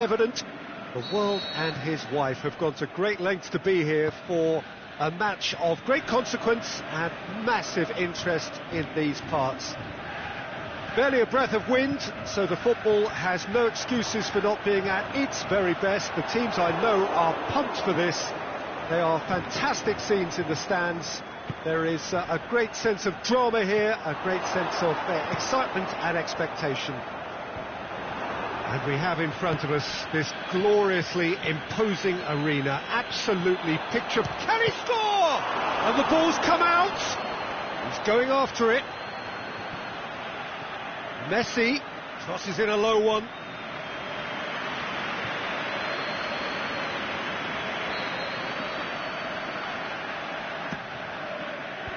Evident. The world and his wife have gone to great lengths to be here for a match of great consequence and massive interest in these parts. Barely a breath of wind, so the football has no excuses for not being at its very best. The teams I know are pumped for this. They are fantastic scenes in the stands. There is a great sense of drama here, a great sense of excitement and expectation. And we have in front of us this gloriously imposing arena, absolutely picture... Can he score? And the ball's come out. He's going after it. Messi crosses in a low one.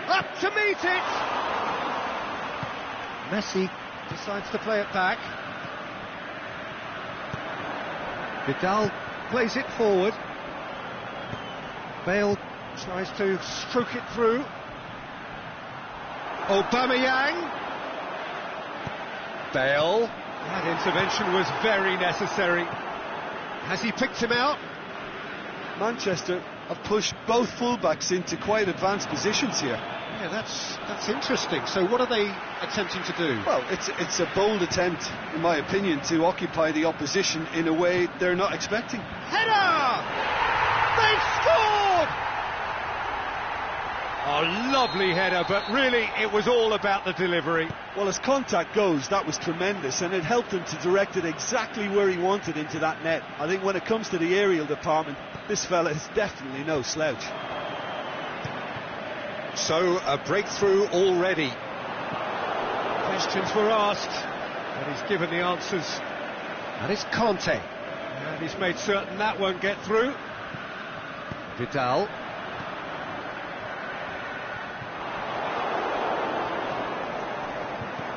Up to meet it. Messi decides to play it back. Vidal plays it forward. Bale tries to stroke it through. Aubameyang. Bale. That intervention was very necessary. Has he picked him out? Manchester have pushed both fullbacks into quite advanced positions here. Yeah, that's interesting. So what are they attempting to do? Well, it's a bold attempt, in my opinion, to occupy the opposition in a way they're not expecting. Header! They've scored! Oh, lovely header, but really it was all about the delivery. Well, as contact goes, that was tremendous, and it helped him to direct it exactly where he wanted into that net. I think when it comes to the aerial department, this fella is definitely no slouch. So, a breakthrough already. Questions were asked, and he's given the answers. And it's Conte. And he's made certain that won't get through. Vidal.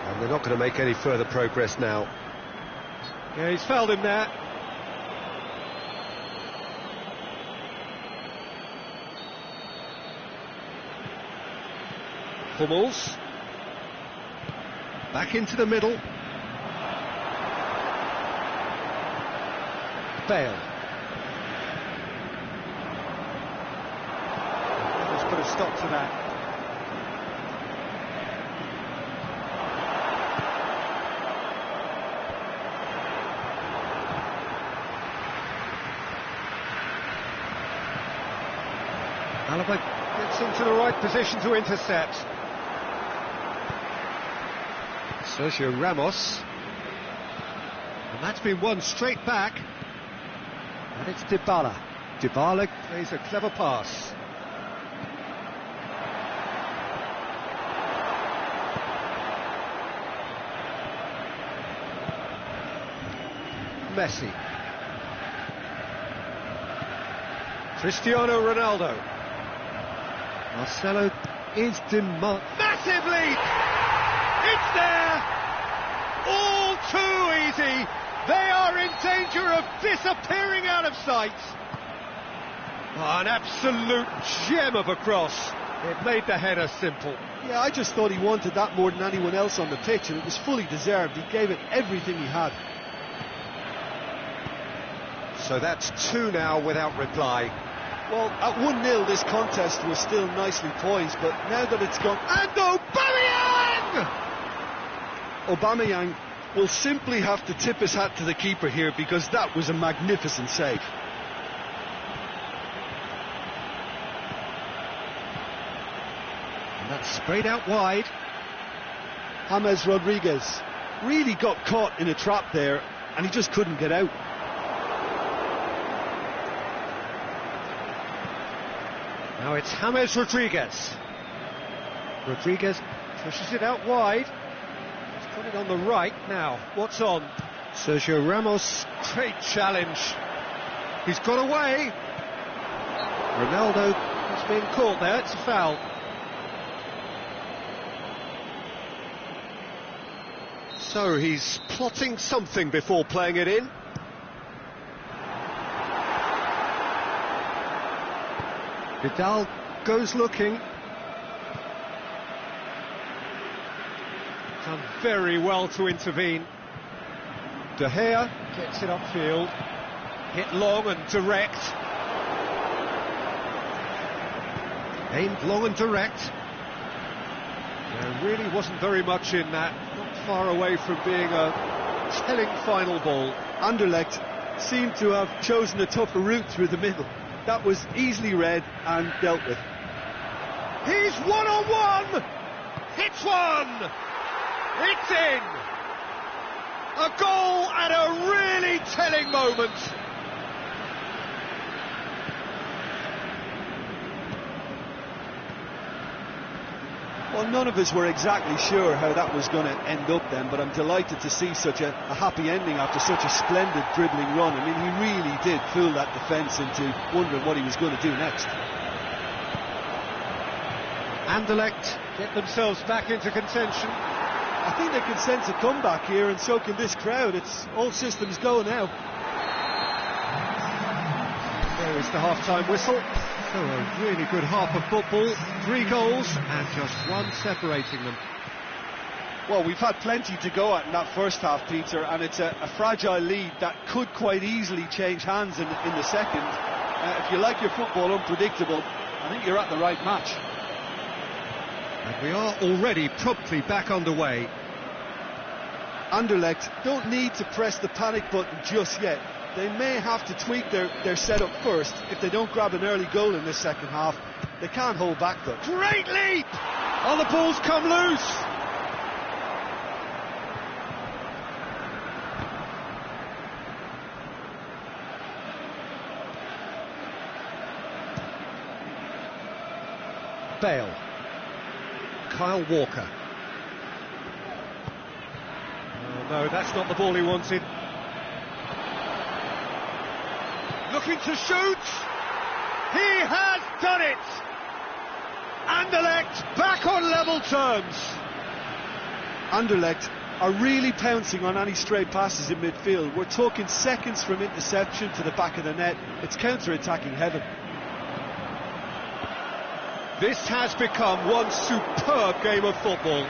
And they're not going to make any further progress now. Yeah, he's fouled him there. Hummels. Back into the middle. Bale. Let's put a stop to that. Alaba gets into the right position to intercept. Sergio Ramos, and that's been won straight back, and it's Dybala. Dybala plays a clever pass. Messi. Cristiano Ronaldo. Marcelo is massive lead. It's there! All too easy! They are in danger of disappearing out of sight! Oh, an absolute gem of a cross. It made the header simple. Yeah, I just thought he wanted that more than anyone else on the pitch, and it was fully deserved. He gave it everything he had. So that's two now without reply. Well, at 1-0 this contest was still nicely poised, but now that it's gone... And Aubameyang! Aubameyang will simply have to tip his hat to the keeper here, because that was a magnificent save. And that's sprayed out wide. James Rodriguez really got caught in a trap there, and he just couldn't get out. Now it's James Rodriguez. Rodriguez pushes it out wide. Put it on the right now. What's on? Sergio Ramos. Great challenge. He's got away. Ronaldo has been caught there. It's a foul. So he's plotting something before playing it in. Vidal goes looking. Done very well to intervene. De Gea gets it upfield. Hit long and direct. Aimed long and direct. There really wasn't very much in that. Not far away from being a telling final ball. Anderlecht seemed to have chosen a tougher route through the middle. That was easily read and dealt with. He's one-on-one! Hits one! It's in! A goal at a really telling moment. Well, none of us were exactly sure how that was going to end up then, but I'm delighted to see such a happy ending after such a splendid dribbling run. I mean, he really did fool that defence into wondering what he was going to do next. Anderlecht get themselves back into contention. I think they can sense a comeback here, and so can this crowd. It's all systems go now. There is the half-time whistle. So a really good half of football. 3 goals and just one separating them. Well, we've had plenty to go at in that first half, Peter, and it's a fragile lead that could quite easily change hands in the second. If you like your football unpredictable, I think you're at the right match. And we are already promptly back underway. Anderlecht don't need to press the panic button just yet. They may have to tweak their setup first if they don't grab an early goal in this second half. They can't hold back though. Great leap! Oh, the ball's come loose! Bale. Kyle Walker. Oh no, that's not the ball he wanted. Looking to shoot. He has done it. Anderlecht back on level terms. Anderlecht are really pouncing on any stray passes in midfield. We're talking seconds from interception to the back of the net. It's counter-attacking heaven. This has become one superb game of football.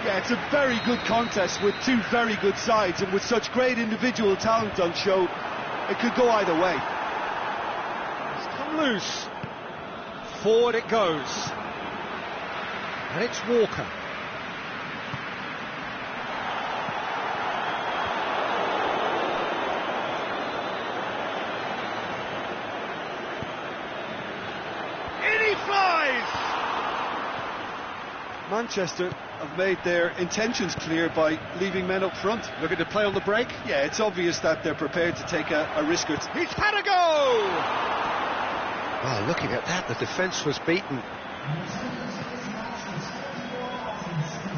Yeah, it's a very good contest with two very good sides, and with such great individual talent on show, it could go either way. It's come loose. Forward it goes. And it's Walker. In he flies! Manchester have made their intentions clear by leaving men up front. Looking to play on the break? Yeah, it's obvious that they're prepared to take a risk. He's had a go! Well, looking at that, the defence was beaten.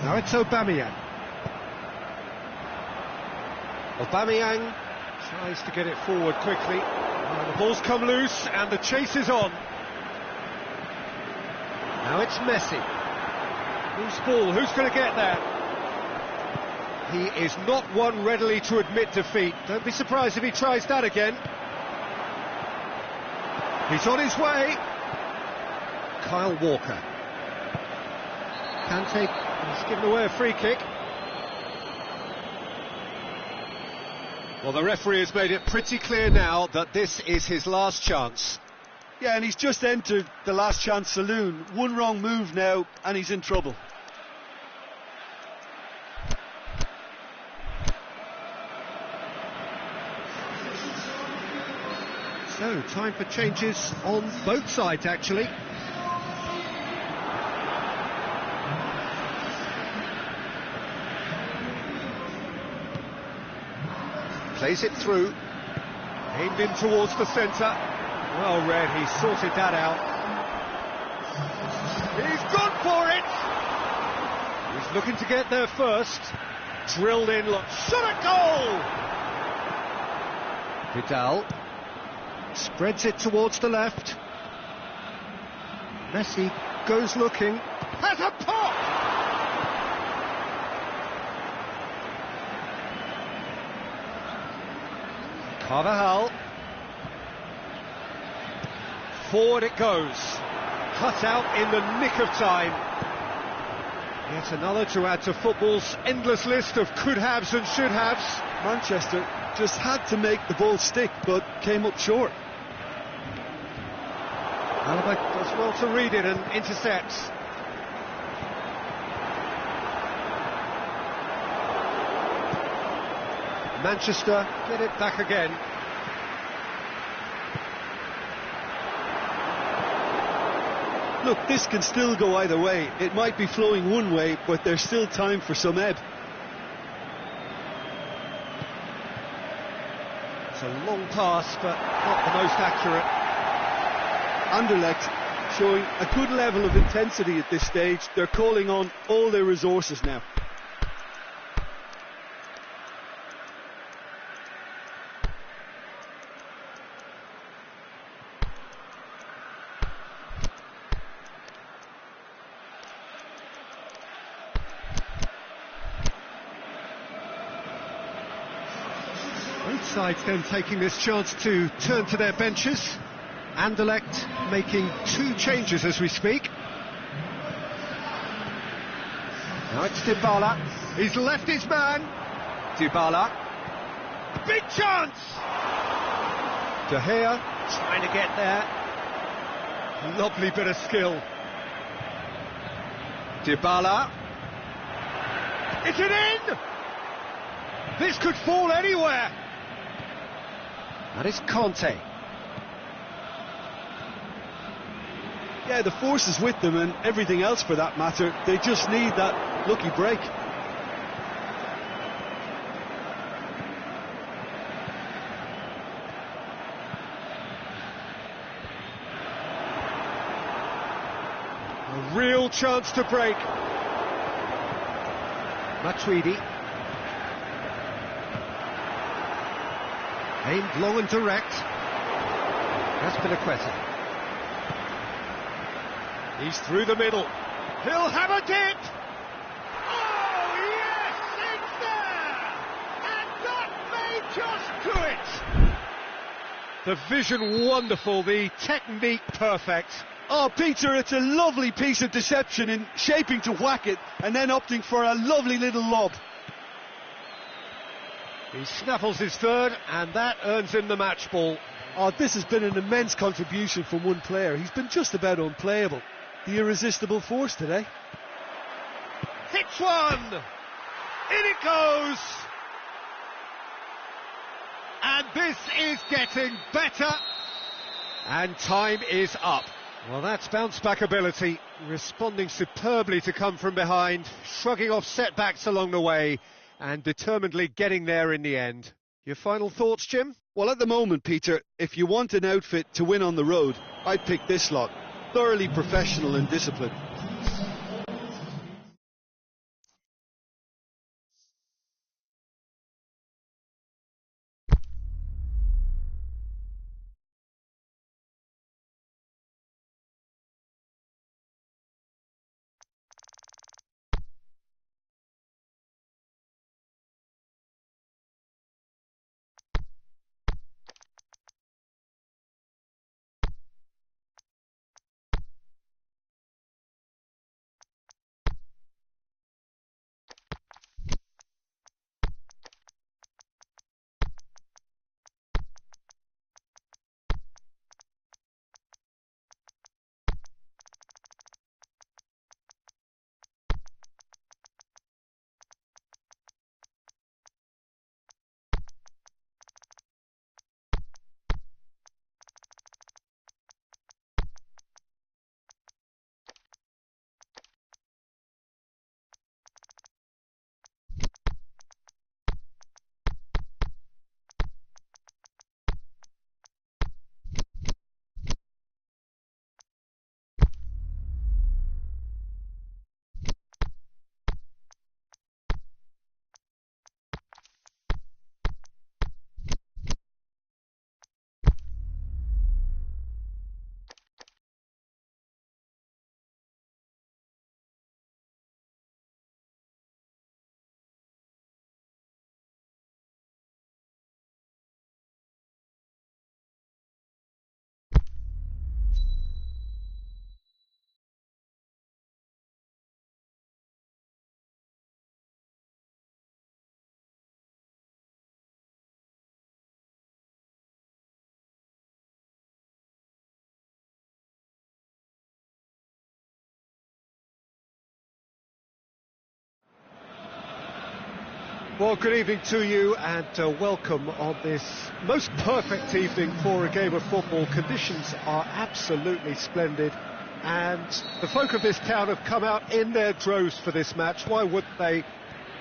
Now it's Aubameyang. Aubameyang tries to get it forward quickly. And the ball's come loose and the chase is on. Now it's Messi. Who's ball? Who's going to get that? He is not one readily to admit defeat. Don't be surprised if he tries that again. He's on his way. Kyle Walker. Kante has given away a free kick. Well, the referee has made it pretty clear now that this is his last chance. Yeah, and he's just entered the last chance saloon. One wrong move now, and he's in trouble. So, time for changes on both sides, actually. Plays it through. Aimed in towards the centre. Well read, he sorted that out. He's gone for it! He's looking to get there first. Drilled in, look, shot at goal! Vidal spreads it towards the left. Messi goes looking. Has a pop! Carvajal. Forward it goes. Cut out in the nick of time. Yet another to add to football's endless list of could-haves and should-haves. Manchester Just had to make the ball stick, but came up short. Alaba does well to read it and intercepts. Manchester get it back again. Look, this can still go either way. It might be flowing one way, but there's still time for some ebb. It's a long pass, but not the most accurate. Anderlecht showing a good level of intensity at this stage. They're calling on all their resources now. Both sides then taking this chance to turn to their benches. Anderlecht making 2 changes as we speak. Now it's Dybala. He's left his man. Dybala. Big chance! De Gea trying to get there. Lovely bit of skill. Dybala. Is it in? This could fall anywhere. That is Conte. Yeah, the force is with them and everything else for that matter. They just need that lucky break. A real chance to break. Matuidi. Aimed long and direct. Aspilicueta. He's through the middle. He'll have a dip! Oh, yes, it's there! And that may just do it! The vision wonderful, the technique perfect. Oh, Peter, it's a lovely piece of deception in shaping to whack it and then opting for a lovely little lob. He snaffles his third, and that earns him the match ball. Oh, this has been an immense contribution from one player. He's been just about unplayable. The irresistible force today. Hits one! In it goes! And this is getting better. And time is up. Well, that's bounce-back ability, responding superbly to come from behind, shrugging off setbacks along the way, and determinedly getting there in the end. Your final thoughts, Jim? Well, at the moment, Peter, if you want an outfit to win on the road, I'd pick this lot. Thoroughly professional and disciplined. Well, good evening to you and welcome on this most perfect evening for a game of football. Conditions are absolutely splendid and the folk of this town have come out in their droves for this match. Why wouldn't they?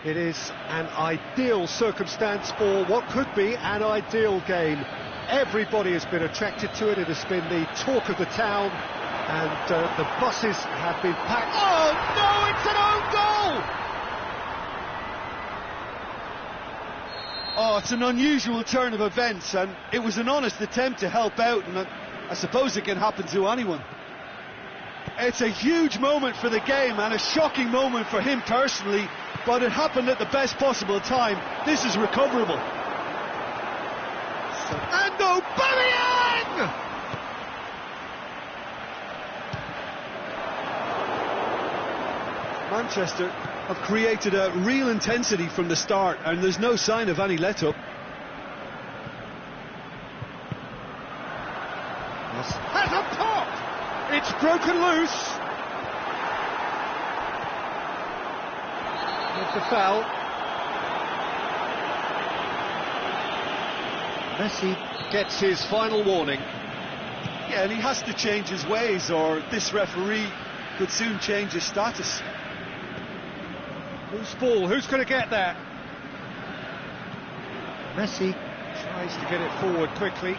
It is an ideal circumstance for what could be an ideal game. Everybody has been attracted to it. It has been the talk of the town and the buses have been packed. Oh no, it's an own goal! Oh, it's an unusual turn of events, and it was an honest attempt to help out, and I suppose it can happen to anyone. It's a huge moment for the game and a shocking moment for him personally, but it happened at the best possible time. This is recoverable. And Aubameyang! Manchester have created a real intensity from the start, and there's no sign of any let-up. Has a pop! It's broken loose. It's a foul. Messi gets his final warning. Yeah, and he has to change his ways, or this referee could soon change his status. Loose ball, who's going to get that? Messi tries to get it forward quickly.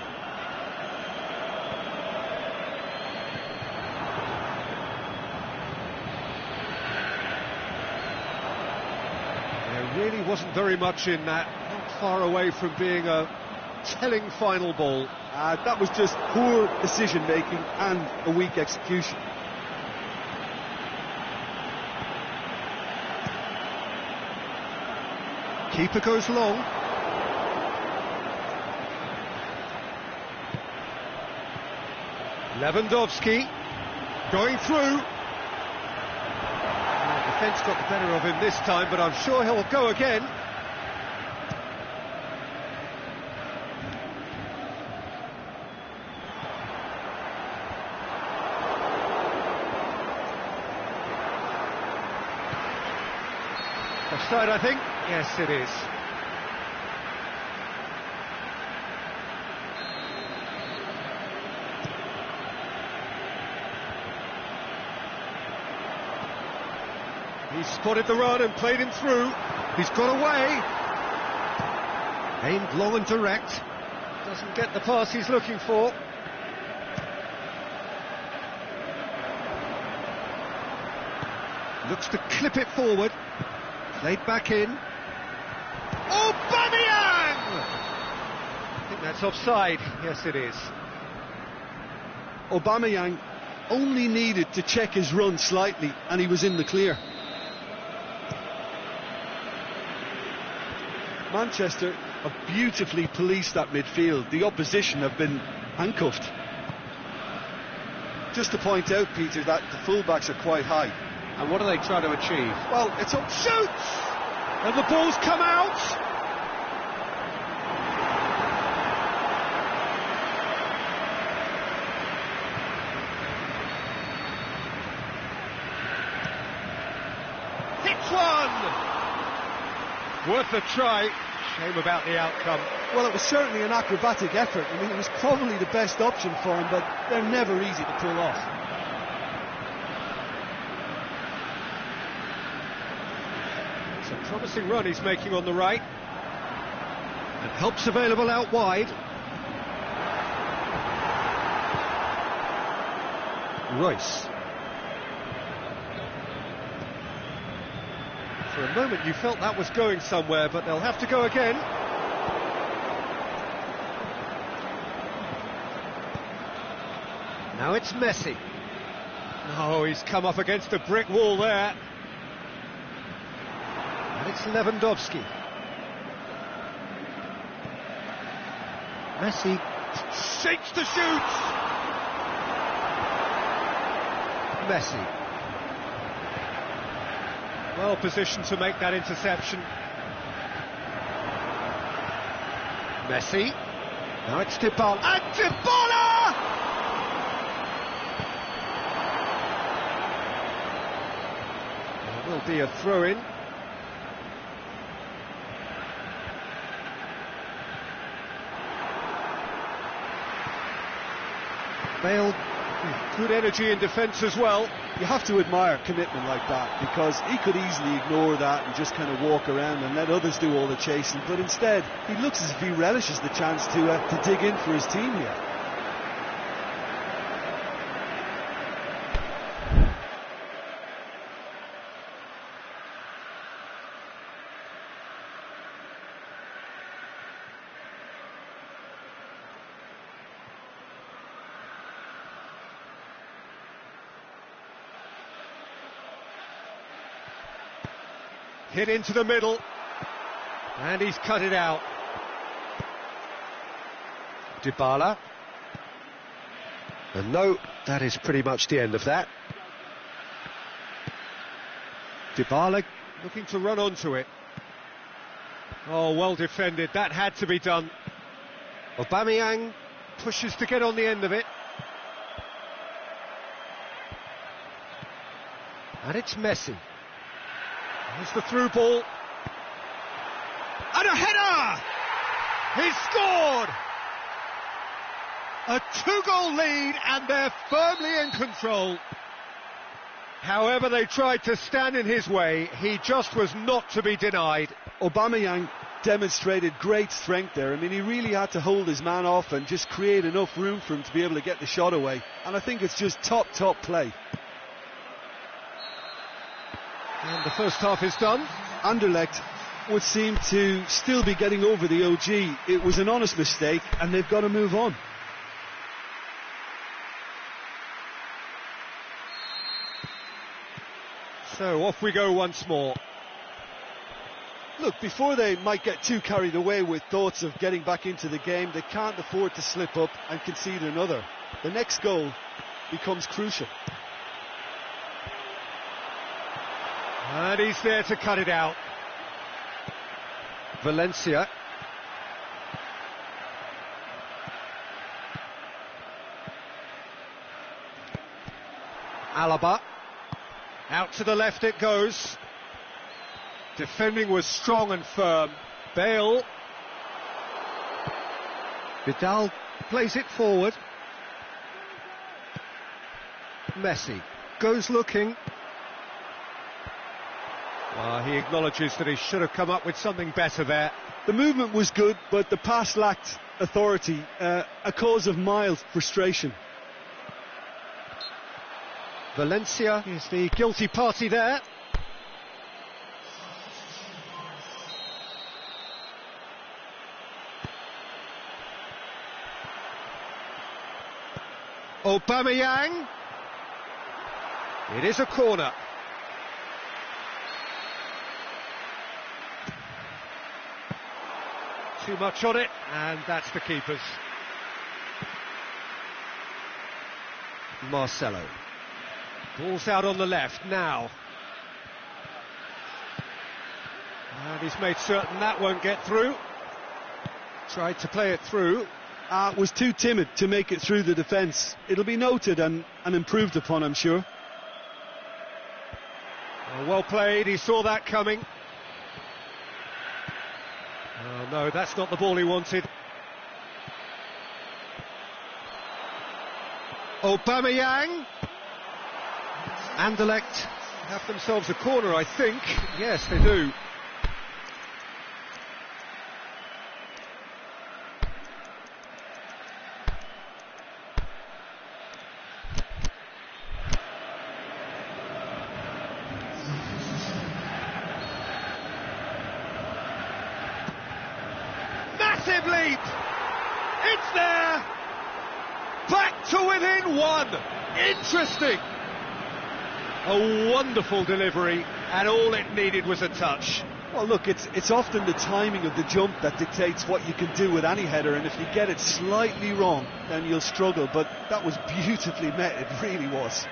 There really wasn't very much in that, not far away from being a telling final ball. That was just poor decision making and a weak execution. Keeper goes long. Lewandowski going through. The defence got the better of him this time, but I'm sure he'll go again. Offside, I think. Yes, it is. He's spotted the run and played him through. He's got away. Aimed long and direct. Doesn't get the pass he's looking for. Looks to clip it forward. Played back in. Aubameyang! I think that's offside. Yes, it is. Aubameyang only needed to check his run slightly, and he was in the clear. Manchester have beautifully policed that midfield. The opposition have been handcuffed. Just to point out, Peter, that the fullbacks are quite high. And what are they trying to achieve? Well, it's a Shoots! And the ball's come out! Hits one! Worth a try. Shame about the outcome. Well, it was certainly an acrobatic effort. I mean, it was probably the best option for him, but they're never easy to pull off. It's a promising run he's making on the right. And help's available out wide. Royce. For a moment you felt that was going somewhere, but they'll have to go again. Now it's Messi. Oh, he's come up against a brick wall there. And it's Lewandowski. Messi seeks to shoot. Messi. Well positioned to make that interception. Messi. Now it's Dybala. And Dybala! There will be a throw-in. Bale, good energy in defence as well. You have to admire commitment like that, because he could easily ignore that and just kind of walk around and let others do all the chasing, but instead he looks as if he relishes the chance to dig in for his team here. Hit into the middle, and he's cut it out. Dybala. And no, that is pretty much the end of that. Dybala looking to run onto it. Oh, well defended, that had to be done. Aubameyang pushes to get on the end of it. And it's Messi. Here's the through ball. And a header! He's scored! A 2-goal lead, and they're firmly in control. However they tried to stand in his way, he just was not to be denied. Aubameyang demonstrated great strength there. I mean, he really had to hold his man off and just create enough room for him to be able to get the shot away. And I think it's just top play. And the first half is done. Anderlecht would seem to still be getting over the OG. It was an honest mistake, and they've got to move on. So off we go once more. Look, before they might get too carried away with thoughts of getting back into the game, they can't afford to slip up and concede another. The next goal becomes crucial. And he's there to cut it out. Valencia. Alaba. Out to the left it goes. Defending was strong and firm. Bale. Vidal plays it forward. Messi goes looking. He acknowledges that he should have come up with something better there. The movement was good, but the pass lacked authority, a cause of mild frustration. Valencia is the guilty party there. Aubameyang. It is a corner. Too much on it, and that's the keeper's. Marcelo. Ball's out on the left now. And he's made certain that won't get through. Tried to play it through. Was too timid to make it through the defence. It'll be noted and improved upon, I'm sure. Well played, he saw that coming. Oh no, that's not the ball he wanted. Aubameyang. Anderlecht have themselves a corner, I think. Yes, they do. Massive leap! It's there! Back to within one! Interesting! A wonderful delivery, and all it needed was a touch. Well, look, it's often the timing of the jump that dictates what you can do with any header, and if you get it slightly wrong, then you'll struggle, but that was beautifully met, it really was.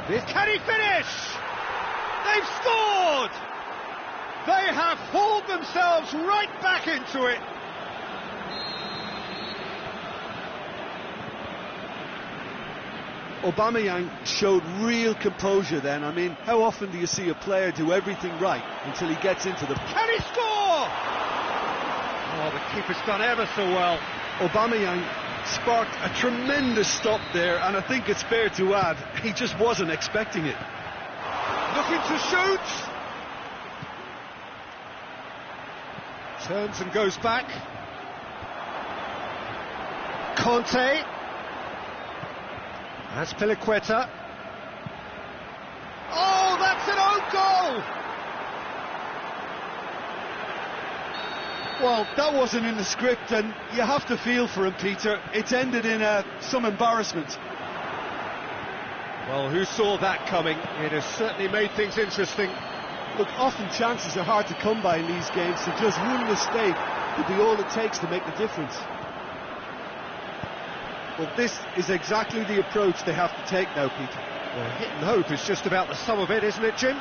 Can he finish? They've scored! They have hauled themselves right back into it. Aubameyang showed real composure then. I mean, how often do you see a player do everything right until he gets into the... Can he score? Oh, the keeper's done ever so well. Aubameyang sparked a tremendous stop there, and I think it's fair to add, he just wasn't expecting it. Looking to shoot. Turns and goes back. Conte. That's Piliqueta. Oh, that's an own goal! Well, that wasn't in the script, and you have to feel for him, Peter. It's ended in some embarrassment. Well, who saw that coming? It has certainly made things interesting. Look, often chances are hard to come by in these games, so just one mistake could be all it takes to make the difference. Well, this is exactly the approach they have to take now, Peter. Well, hit and hope is just about the sum of it, isn't it, Jim?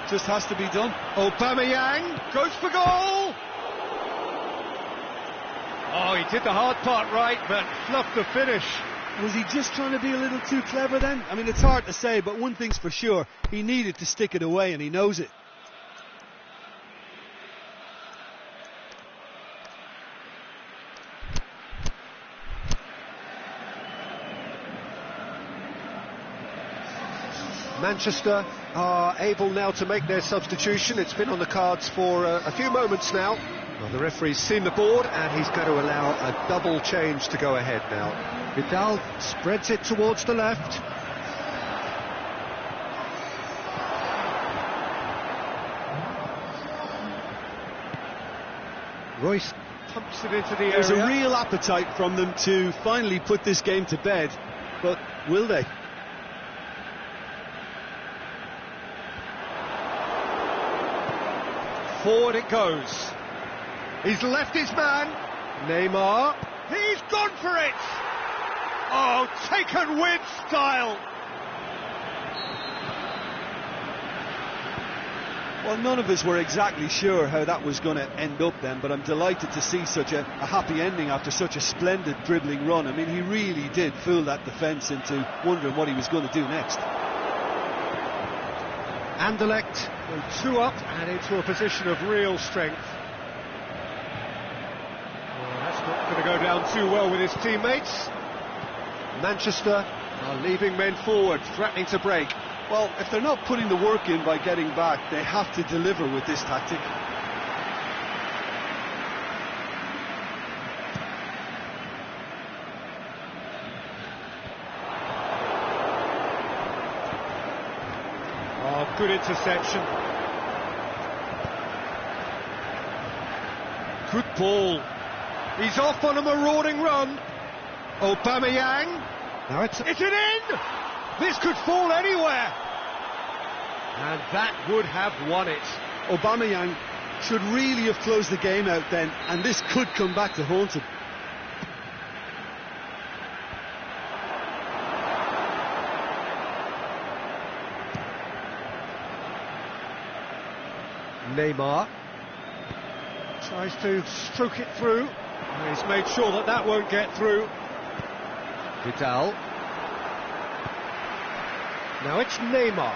Just has to be done. Aubameyang goes for goal! Oh, he did the hard part right, but fluffed the finish. Was he just trying to be a little too clever then? I mean, it's hard to say, but one thing's for sure, he needed to stick it away, and he knows it. Manchester are able now to make their substitution. It's been on the cards for a few moments now. Well, the referee's seen the board and he's going to allow a double change to go ahead now. Vidal spreads it towards the left. Royce pumps it into the area. There's a real appetite from them to finally put this game to bed, but will they? Forward it goes. He's left his man. Neymar. He's gone for it. Oh, taken with style. Well, none of us were exactly sure how that was going to end up then, but I'm delighted to see such a happy ending after such a splendid dribbling run. I mean, he really did fool that defence into wondering what he was going to do next. Anderlecht go 2 up and into a position of real strength. Well, that's not going to go down too well with his teammates. Manchester are leaving men forward, threatening to break. Well, if they're not putting the work in by getting back, they have to deliver with this tactic. Oh, good interception. Good ball. He's off on a marauding run. Aubameyang. Now it's an in! This could fall anywhere. And that would have won it. Aubameyang should really have closed the game out then, and this could come back to haunt him. Neymar tries to stroke it through. He's made sure that that won't get through. Vidal. Now it's Neymar.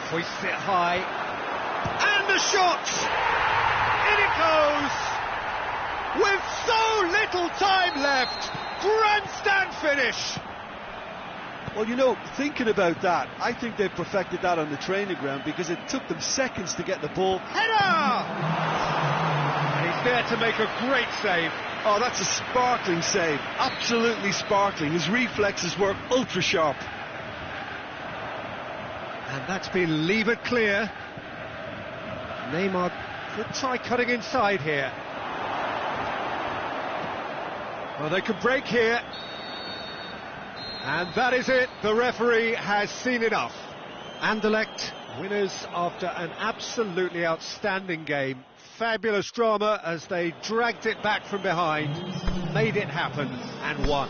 Hoists it high. And the shot! In it goes! With so little time left! Grandstand finish! Well, you know, thinking about that, I think they've perfected that on the training ground because it took them seconds to get the ball. Header! And he's there to make a great save. Oh, that's a sparkling save. Absolutely sparkling. His reflexes were ultra sharp. And that's been levered clear. Neymar could try cutting inside here. Well, they could break here. And that is it. The referee has seen enough. Anderlecht, winners after an absolutely outstanding game. Fabulous drama as they dragged it back from behind, made it happen and won.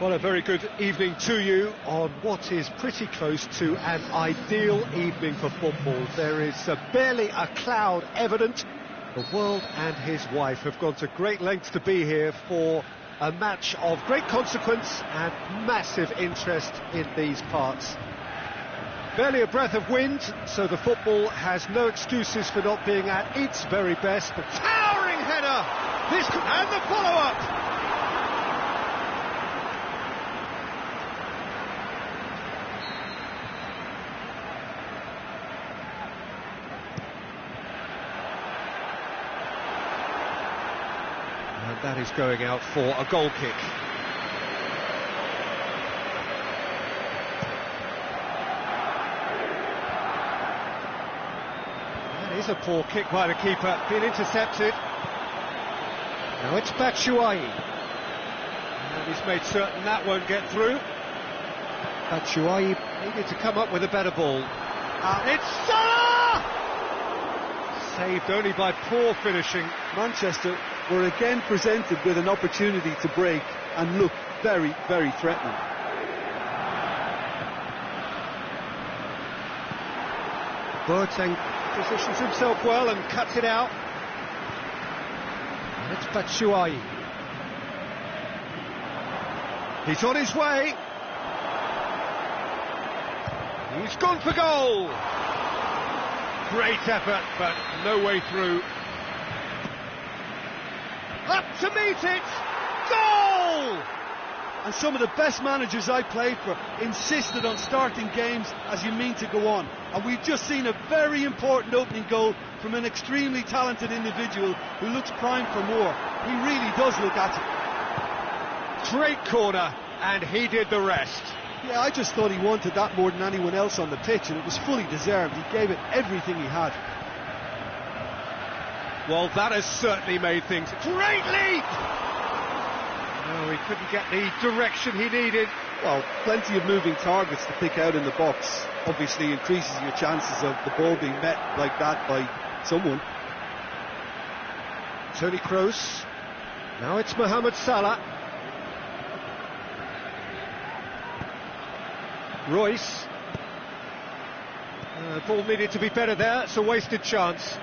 Well, a very good evening to you on what is pretty close to an ideal evening for football. There is barely a cloud evident. The world and his wife have gone to great lengths to be here for a match of great consequence and massive interest in these parts. Barely a breath of wind, so the football has no excuses for not being at its very best. But towering header! And the follow-up! And that is going out for a goal kick. That is a poor kick by the keeper, being intercepted. Now it's Batshuayi. And he's made certain that won't get through. Batshuayi needed to come up with a better ball. And it's Salah! Saved only by poor finishing. Manchester were again presented with an opportunity to break and look very, very threatening. Boateng positions himself well and cuts it out. And it's Batshuayi. He's on his way. He's gone for goal. Great effort, but no way through. Up to meet it! Goal! And some of the best managers I played for insisted on starting games as you mean to go on. And we've just seen a very important opening goal from an extremely talented individual who looks primed for more. He really does look at it. Great corner, and he did the rest. Yeah, I just thought he wanted that more than anyone else on the pitch, and it was fully deserved. He gave it everything he had. Well, that has certainly made things... Great leap! No, he couldn't get the direction he needed. Well, plenty of moving targets to pick out in the box. Obviously increases your chances of the ball being met like that by someone. Toni Kroos. Now it's Mohamed Salah. Royce. Ball needed to be better there. It's a wasted chance.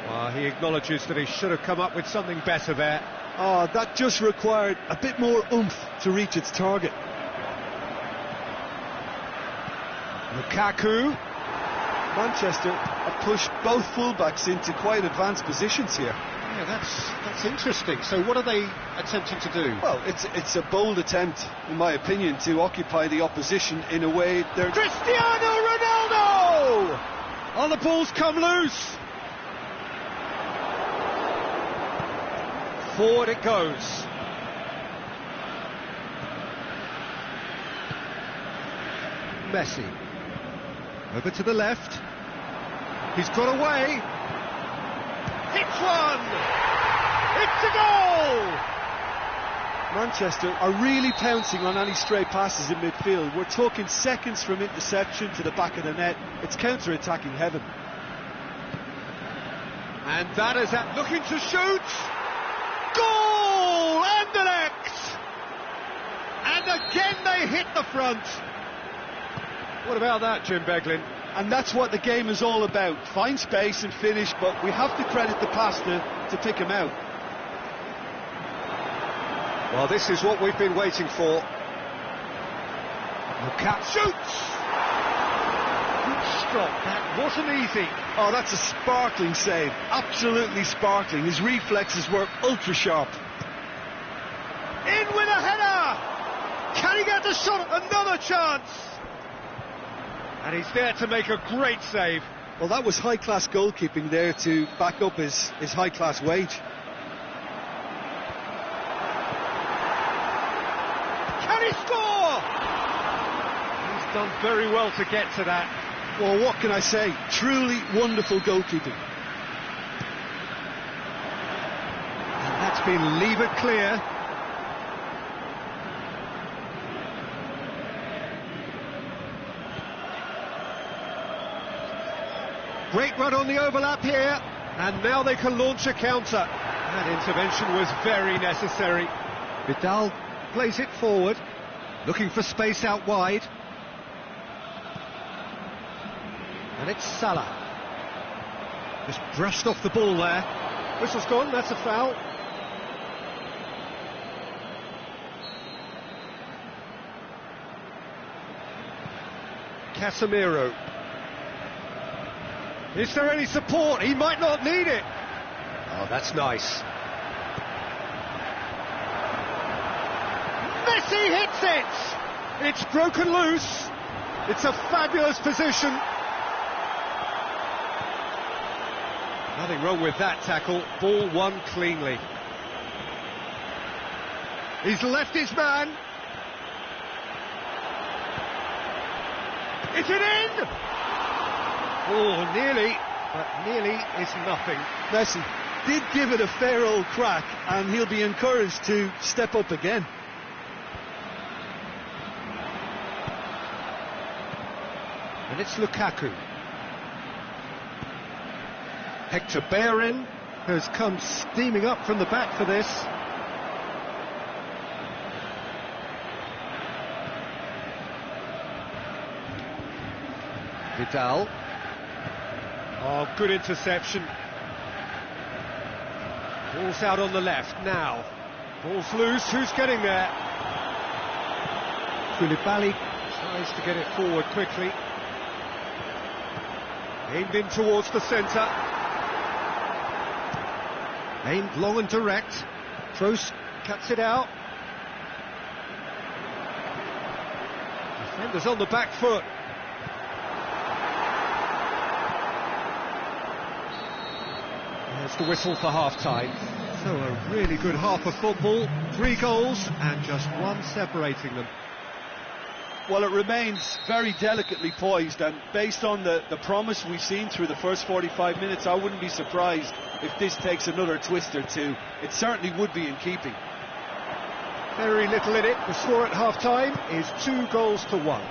Well, he acknowledges that he should have come up with something better there. Oh, that just required a bit more oomph to reach its target. Lukaku. Manchester have pushed both fullbacks into quite advanced positions here. Yeah, that's interesting. So what are they attempting to do? Well, it's a bold attempt, in my opinion, to occupy the opposition in a way they're... Cristiano Ronaldo! Oh, the ball's come loose. Forward it goes. Messi. Over to the left. He's got away. Hits one! It's a goal! Manchester are really pouncing on any stray passes in midfield. We're talking seconds from interception to the back of the net. It's counter-attacking heaven. And that is at looking to shoot. Goal! Anderlecht! And again they hit the front. What about that, Jim Beglin? And that's what the game is all about. Find space and finish, but we have to credit the passer to pick him out. Well, this is what we've been waiting for. Lukaku shoots! Good stop, that wasn't easy. Oh, that's a sparkling save. Absolutely sparkling. His reflexes were ultra sharp. In with a header! Can he get the shot? Another chance! And he's there to make a great save. Well, that was high-class goalkeeping there to back up his high-class wage. Can he score? He's done very well to get to that. Well, what can I say? Truly wonderful goalkeeping. And that's been levered clear. Great run on the overlap here, and now they can launch a counter. That intervention was very necessary. Vidal plays it forward, looking for space out wide. And it's Salah. Just brushed off the ball there. Whistle's gone, that's a foul. Casemiro. Is there any support? He might not need it. Oh, that's nice. Messi hits it! It's broken loose. It's a fabulous position. Nothing wrong with that tackle. Ball won cleanly. He's left his man. Is it in? Oh, nearly, but nearly is nothing. Messi did give it a fair old crack, and he'll be encouraged to step up again. And it's Lukaku. Hector Bellerin has come steaming up from the back for this. Vidal. Oh, good interception. Ball's out on the left now. Ball's loose, who's getting there? Koulibaly tries to get it forward quickly. Aimed in towards the centre. Aimed long and direct. Kroos cuts it out. Defenders on the back foot. There's the whistle for half-time. So a really good half of football. 3 goals and just one separating them. Well, it remains very delicately poised, and based on the promise we've seen through the first 45 minutes, I wouldn't be surprised if this takes another twist or two. It certainly would be in keeping. Very little in it. The score at half-time is 2-1.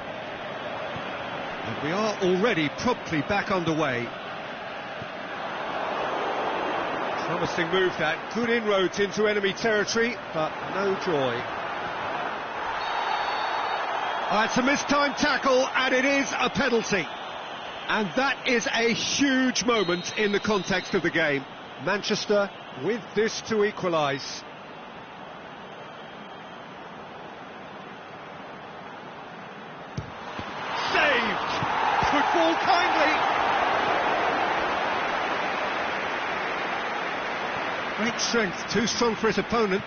And we are already promptly back underway. Promising move that. Good inroads into enemy territory, but no joy. It's a mistimed tackle, and it is a penalty. And that is a huge moment in the context of the game. Manchester with this to equalise. Saved! Good ball kindly. Great strength, too strong for his opponent.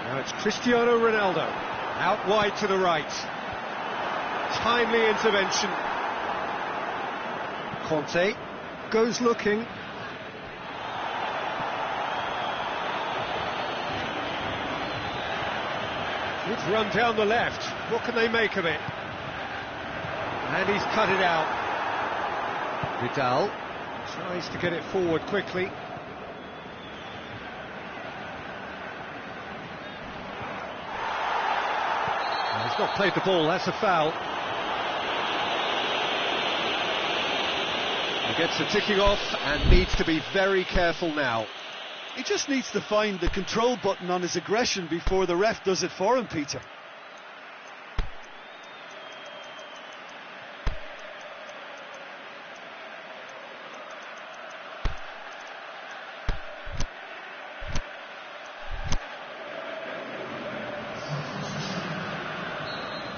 Now it's Cristiano Ronaldo. Out wide to the right. Timely intervention. Conte goes looking. Good run down the left. What can they make of it? And he's cut it out. Vidal tries to get it forward quickly. He's not played the ball, that's a foul. He gets the ticking off and needs to be very careful now. He just needs to find the control button on his aggression before the ref does it for him, Peter.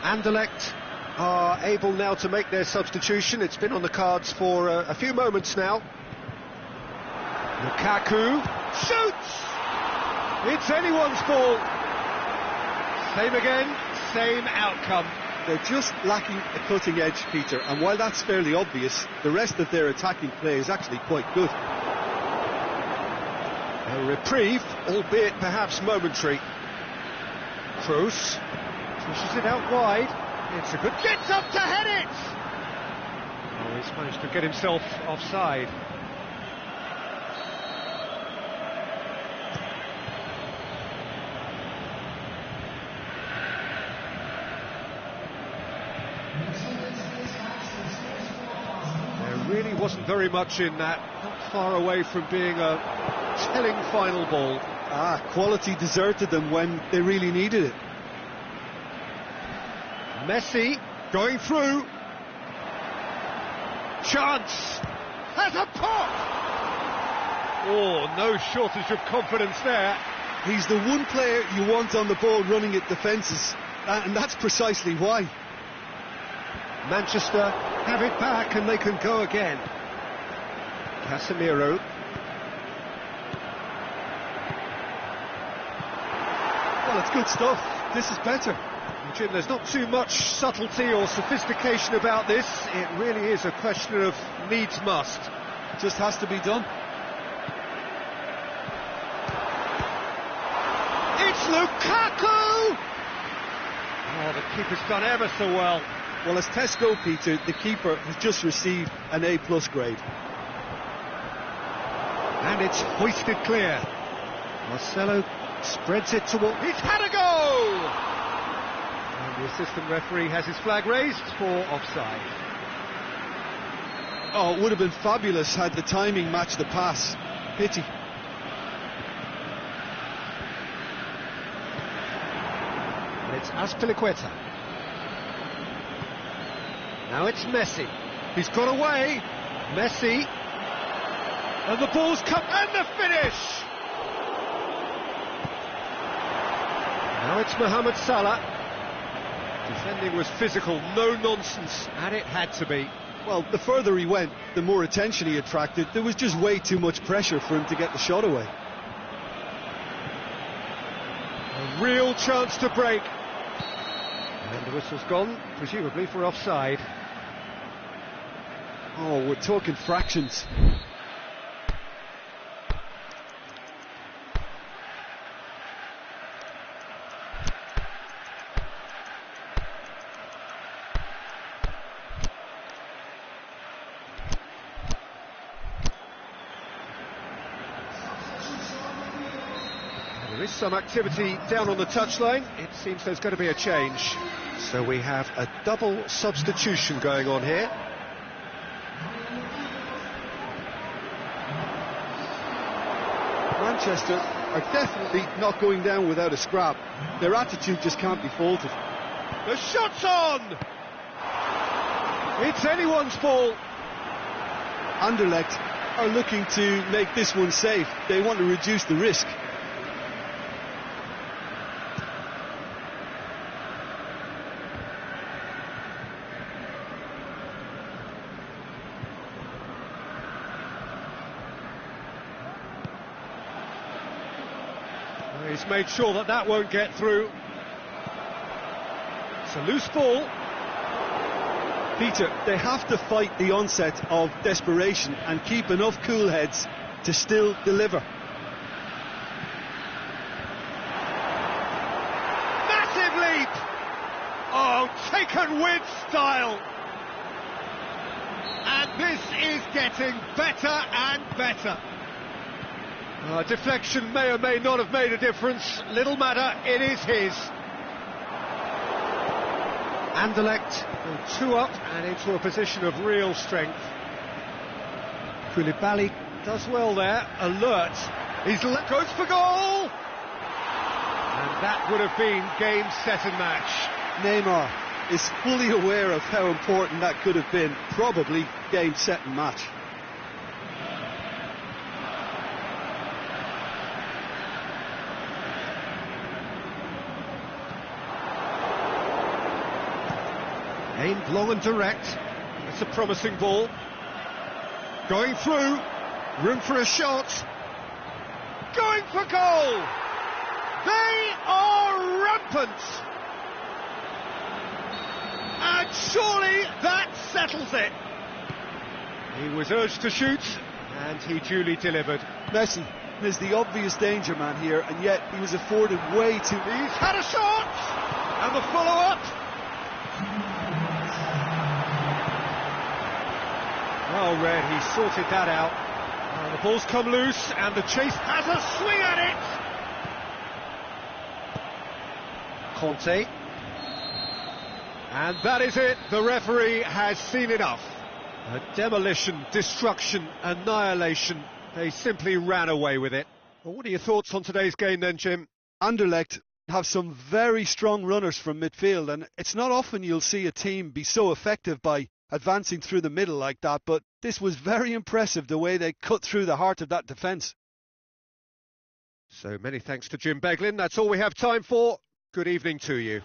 Anderlecht are able now to make their substitution. It's been on the cards for a few moments now. Lukaku shoots! It's anyone's ball. Same again, same outcome. They're just lacking a cutting edge, Peter, and while that's fairly obvious, the rest of their attacking play is actually quite good. A reprieve, albeit perhaps momentary. Kroos pushes it out wide. It's a good... Gets up to head it! Oh, he's managed to get himself offside. There really wasn't very much in that. Not far away from being a telling final ball. Quality deserted them when they really needed it. Messi going through. Chance. Has a pop. Oh, no shortage of confidence there. He's the one player you want on the ball running at defences, and that's precisely why. Manchester have it back and they can go again. Casemiro. Well, it's good stuff. This is better. Jim, there's not too much subtlety or sophistication about this. It really is a question of needs must. Just has to be done. It's Lukaku! Oh, the keeper's done ever so well. Well, as tests go, Peter, the keeper has just received an A+ grade. And it's hoisted clear. Marcelo spreads it toward... He's had a goal! And the assistant referee has his flag raised for offside. Oh, it would have been fabulous had the timing matched the pass. Pity. It's Azpilicueta. Now it's Messi. He's got away. Messi. And the ball's come. And the finish! Now it's Mohamed Salah. Defending was physical, no nonsense, and it had to be. Well, the further he went, the more attention he attracted. There was just way too much pressure for him to get the shot away. A real chance to break. And the whistle's gone, presumably for offside. Oh, we're talking fractions. There is some activity down on the touchline. It seems there's going to be a change. So we have a double substitution going on here. Manchester are definitely not going down without a scrap. Their attitude just can't be faulted. The shot's on! It's anyone's ball. Anderlecht are looking to make this one safe. They want to reduce the risk. He's made sure that that won't get through. It's a loose ball. Peter, they have to fight the onset of desperation and keep enough cool heads to still deliver. Massive leap! Oh, taken with style. And this is getting better and better. Deflection may or may not have made a difference. Little matter, it is his. Anderlecht go 2 up and into a position of real strength. Koulibaly does well there, alert. Goes for goal! And that would have been game, set and match. Neymar is fully aware of how important that could have been. Probably game, set and match. Aimed long and direct. It's a promising ball. Going through. Room for a shot. Going for goal. They are rampant. And surely that settles it. He was urged to shoot, and he duly delivered. Messi is the obvious danger man here, and yet he was afforded way too... He's had a shot! And the follow-up. Well read, he sorted that out. The ball's come loose, and the chase has a swing at it. Conte. And that is it. The referee has seen enough. A demolition, destruction, annihilation. They simply ran away with it. Well, what are your thoughts on today's game then, Jim? Anderlecht have some very strong runners from midfield, and it's not often you'll see a team be so effective by advancing through the middle like that, but this was very impressive the way they cut through the heart of that defence. So many thanks to Jim Beglin. That's all we have time for. Good evening to you.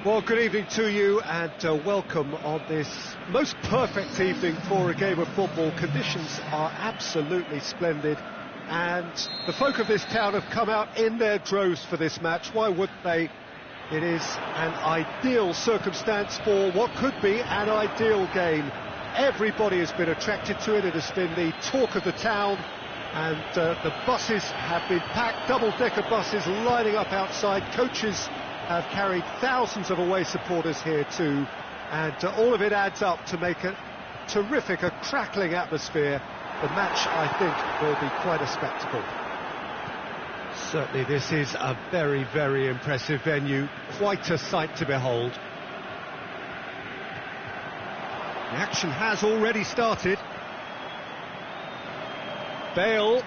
Well, good evening to you and welcome on this most perfect evening for a game of football. Conditions are absolutely splendid and the folk of this town have come out in their droves for this match. Why wouldn't they? It is an ideal circumstance for what could be an ideal game. Everybody has been attracted to it. It has been the talk of the town and the buses have been packed, double-decker buses lining up outside. Coaches have carried thousands of away supporters here too, and all of it adds up to make a terrific, a crackling atmosphere. The match, I think, will be quite a spectacle. Certainly this is a very, very impressive venue, quite a sight to behold. The action has already started. Bale,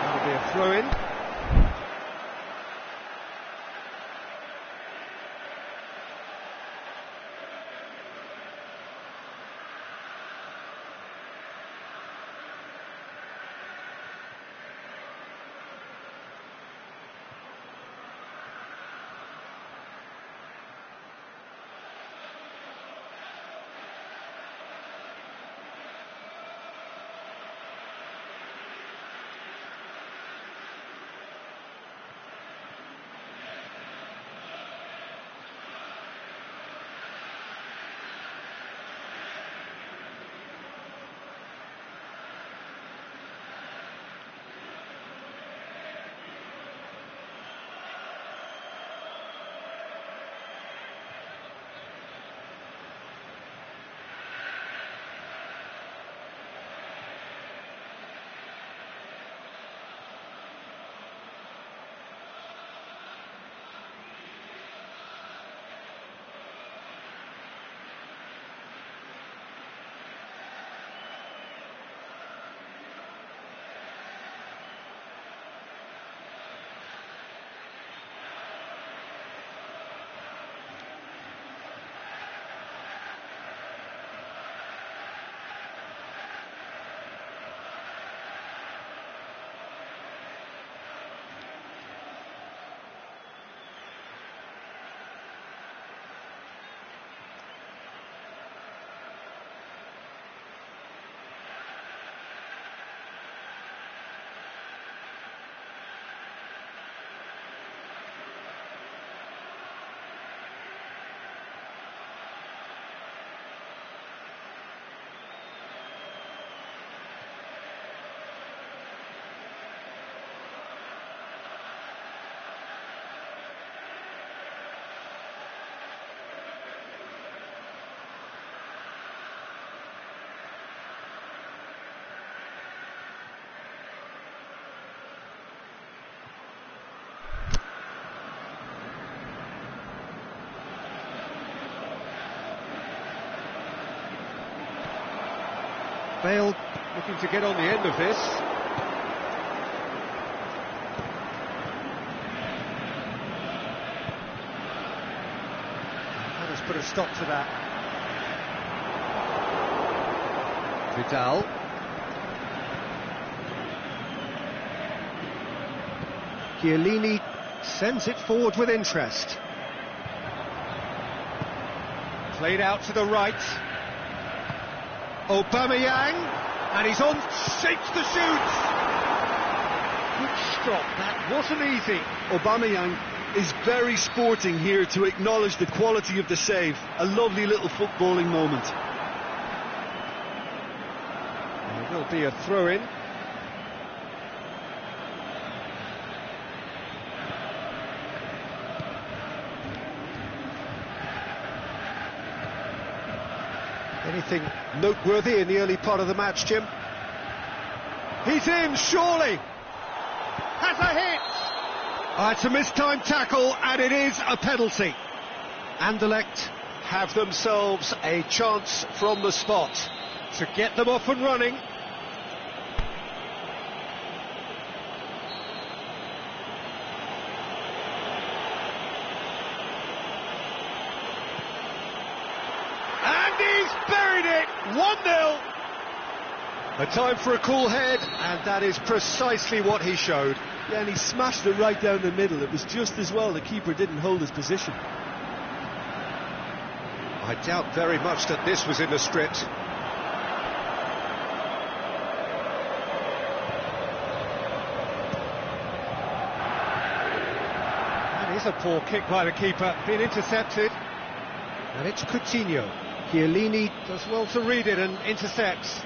that'll be a throw-in. Bale looking to get on the end of this. Let us put a stop to that. Vidal. Chiellini sends it forward with interest. Played out to the right. Aubameyang, and he's on, shapes the shoot. Good stop, that wasn't easy. Aubameyang is very sporting here to acknowledge the quality of the save. A lovely little footballing moment. There will be a throw-in. Anything noteworthy in the early part of the match, Jim? He's in, surely! Has a hit! It's a mistimed tackle, and it is a penalty. Anderlecht have themselves a chance from the spot to get them off and running. Buried it, 1-0. A time for a cool head, and that is precisely what he showed. Yeah, and he smashed it right down the middle. It was just as well the keeper didn't hold his position. I doubt very much that this was in the script. That is a poor kick by the keeper, being intercepted. And it's Coutinho. Chiellini does well to read it and intercepts.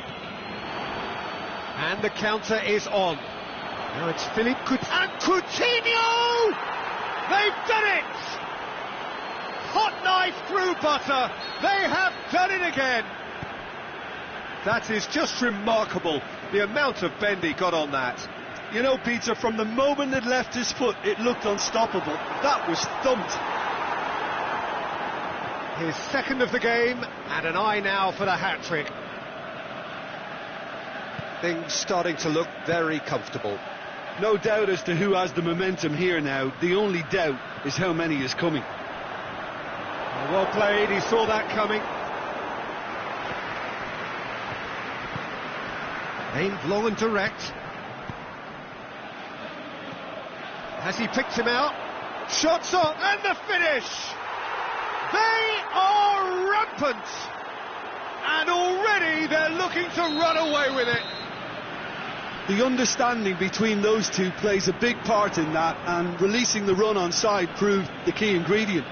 And the counter is on. Now it's Philippe Coutinho. And Coutinho! They've done it! Hot knife through butter. They have done it again. That is just remarkable, the amount of bend he got on that. You know, Peter, from the moment it left his foot, it looked unstoppable. That was thumped. His second of the game, and an eye now for the hat-trick. Things starting to look very comfortable. No doubt as to who has the momentum here now. The only doubt is how many is coming. Well played, he saw that coming. Aimed long and direct. Has he picked him out? Shots on, and the finish! They are rampant, and already they're looking to run away with it. The understanding between those two plays a big part in that, and releasing the run on side proved the key ingredient.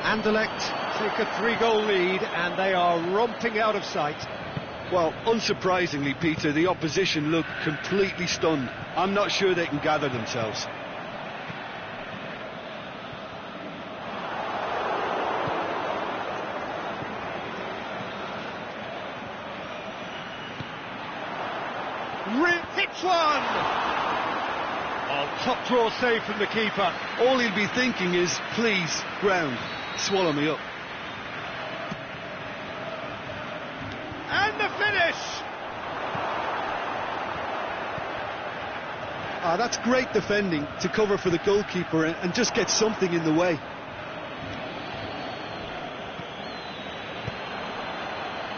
Anderlecht take a 3-goal lead, and they are romping out of sight. Well, unsurprisingly, Peter, the opposition look completely stunned. I'm not sure they can gather themselves. Hits one! Oh, top draw save from the keeper. All he'll be thinking is, please, ground, swallow me up. And the finish! That's great defending to cover for the goalkeeper and just get something in the way.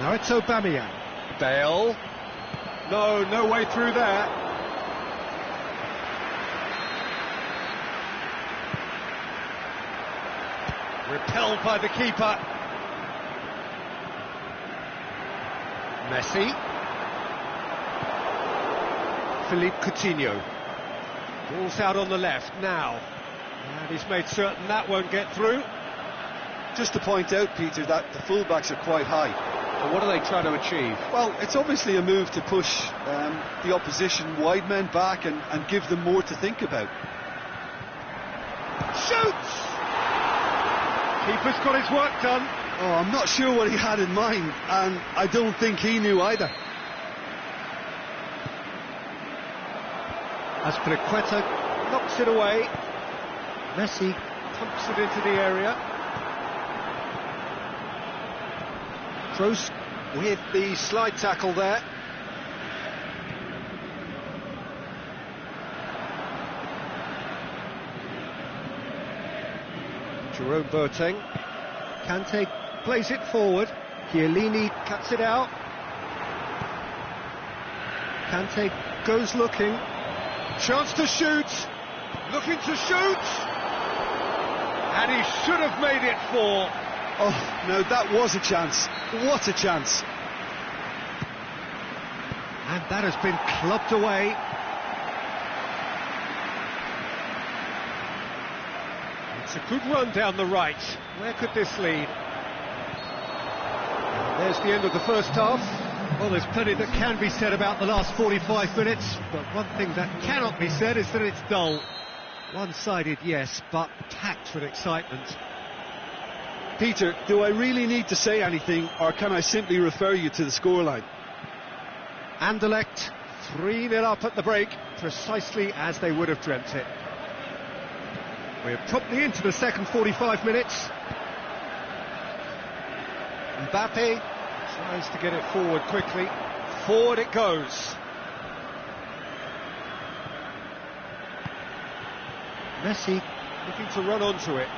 Now it's Aubameyang. Bale. No way through there. Repelled by the keeper. Messi. Philippe Coutinho. Ball's out on the left now. And he's made certain that won't get through. Just to point out, Peter, that the fullbacks are quite high. So what are they trying to achieve? Well, it's obviously a move to push the opposition wide men back and give them more to think about. Shoots! Keeper's got his work done. Oh, I'm not sure what he had in mind, and I don't think he knew either. Azpilicueta knocks it away. Messi pumps it into the area. Kroos with the slide tackle there. Jerome Boateng. Kante plays it forward. Chiellini cuts it out. Kante goes looking. Chance to shoot. Looking to shoot. And he should have made it 4. Oh, no, that was a chance. What a chance. And that has been clubbed away. It's a good run down the right. Where could this lead? There's the end of the first half. Well, there's plenty that can be said about the last 45 minutes, but one thing that cannot be said is that it's dull. One-sided, yes, but packed with excitement. Peter, do I really need to say anything, or can I simply refer you to the scoreline? Anderlecht 3-0 up at the break, precisely as they would have dreamt it. We're promptly into the second 45 minutes. Mbappe tries to get it forward quickly. Forward it goes. Messi looking to run onto it.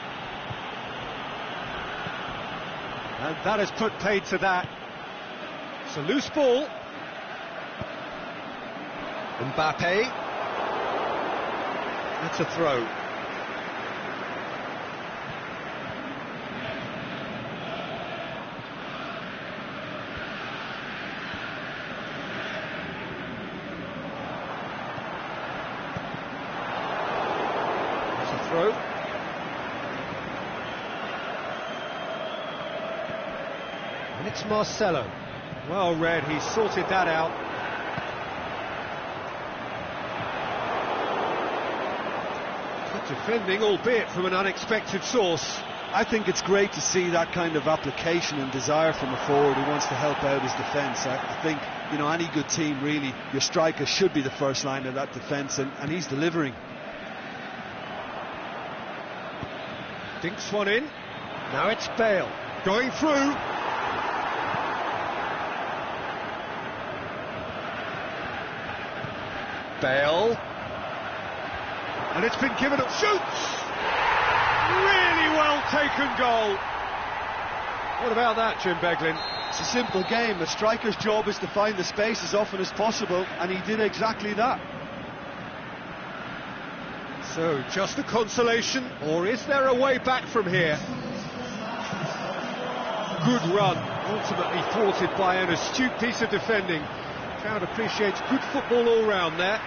And that has put paid to that. It's a loose ball. Mbappe. That's a throw. Throw. And it's Marcelo. Well read, he sorted that out. Good defending, albeit from an unexpected source. I think it's great to see that kind of application and desire from a forward who wants to help out his defence. I think, you know, any good team, really, your striker should be the first line of that defence, and he's delivering. Dinks one in. Now it's Bale going through. Bale. And it's been given up. Shoots! Really well taken goal. What about that, Jim Beglin? It's a simple game. The striker's job is to find the space as often as possible, and he did exactly that. So, just a consolation, or is there a way back from here? Good run, ultimately thwarted by an astute piece of defending. The crowd appreciates good football all round there.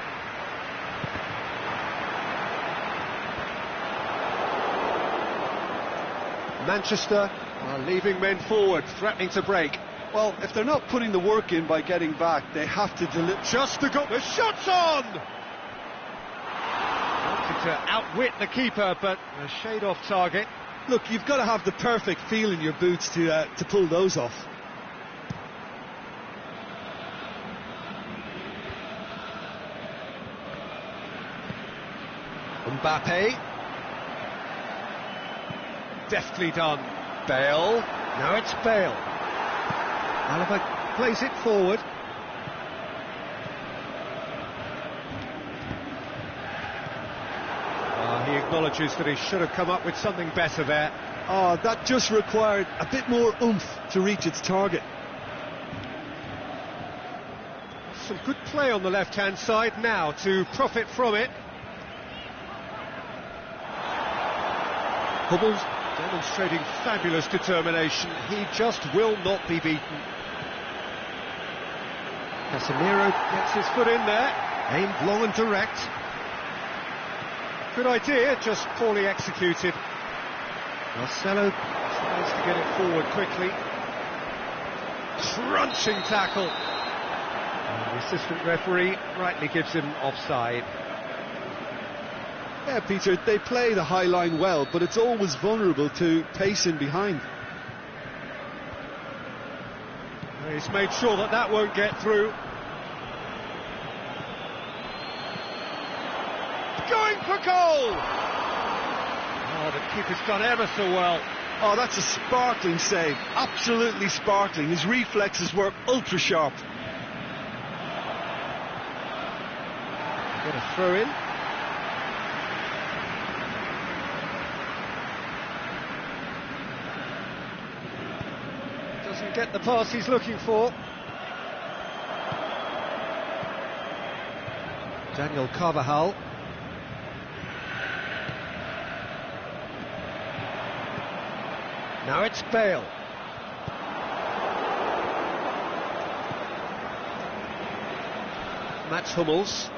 Manchester are leaving men forward, threatening to break. Well, if they're not putting the work in by getting back, they have to deliver. Just the shot's on! To outwit the keeper, but a shade off target. Look, you've got to have the perfect feel in your boots to pull those off. Mbappe. Deftly done. Bale. Now it's Bale. Alaba plays it forward. He acknowledges that he should have come up with something better there. Oh, that just required a bit more oomph to reach its target. Some good play on the left-hand side now to profit from it. Hummels demonstrating fabulous determination. He just will not be beaten. Casemiro gets his foot in there, aimed long and direct. Good idea, just poorly executed. Marcelo tries to get it forward quickly. Crunching tackle. And the assistant referee rightly gives him offside. Yeah, Peter, they play the high line well, but it's always vulnerable to pace in behind. He's made sure that that won't get through. Going for goal! Oh, the keeper's done ever so well. Oh, that's a sparkling save. Absolutely sparkling. His reflexes were ultra sharp. Get a throw in. Doesn't get the pass he's looking for. Daniel Carvajal. Now it's Bale. Mats Hummels.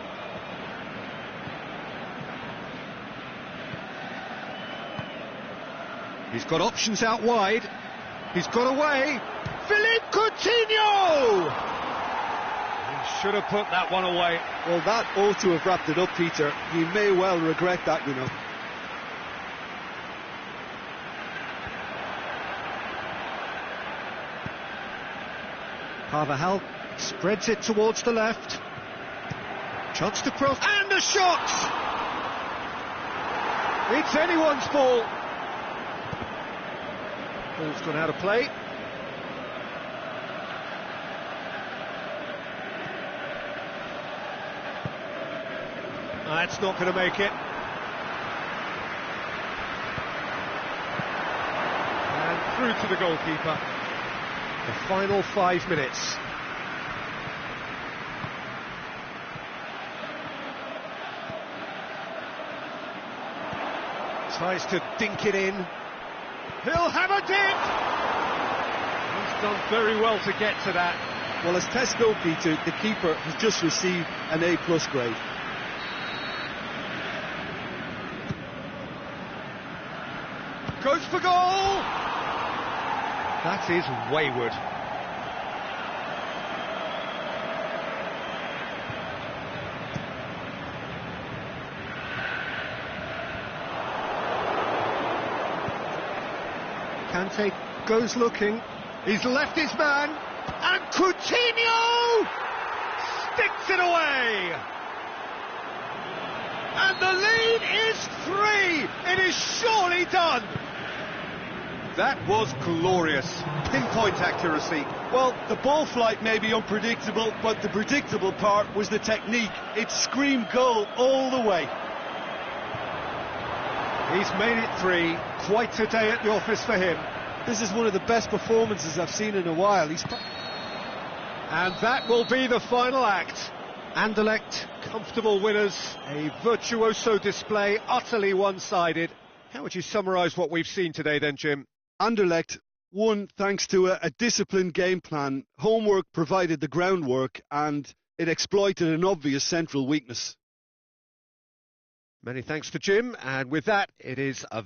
He's got options out wide. He's got away. Philippe Coutinho! He should have put that one away. Well, that ought to have wrapped it up, Peter. He may well regret that, you know. Carvajal spreads it towards the left. Chance to cross, and a shot! It's anyone's ball. Ball's gone out of play. That's not going to make it. And through to the goalkeeper. The final 5 minutes. Tries to dink it in. He'll have a dip! He's done very well to get to that. Well, as test goalkeeper, the keeper has just received an A+ grade. Goes for goal! That is wayward. Kante goes looking. He's left his man. And Coutinho sticks it away. And the lead is 3. It is surely done. That was glorious. Pinpoint accuracy. Well, the ball flight may be unpredictable, but the predictable part was the technique. It screamed goal all the way. He's made it 3. Quite a day at the office for him. This is one of the best performances I've seen in a while. And that will be the final act. Anderlecht, comfortable winners. A virtuoso display, utterly one-sided. How would you summarise what we've seen today then, Jim? Anderlecht won thanks to a disciplined game plan. Homework provided the groundwork and it exploited an obvious central weakness. Many thanks to Jim, and with that, it is a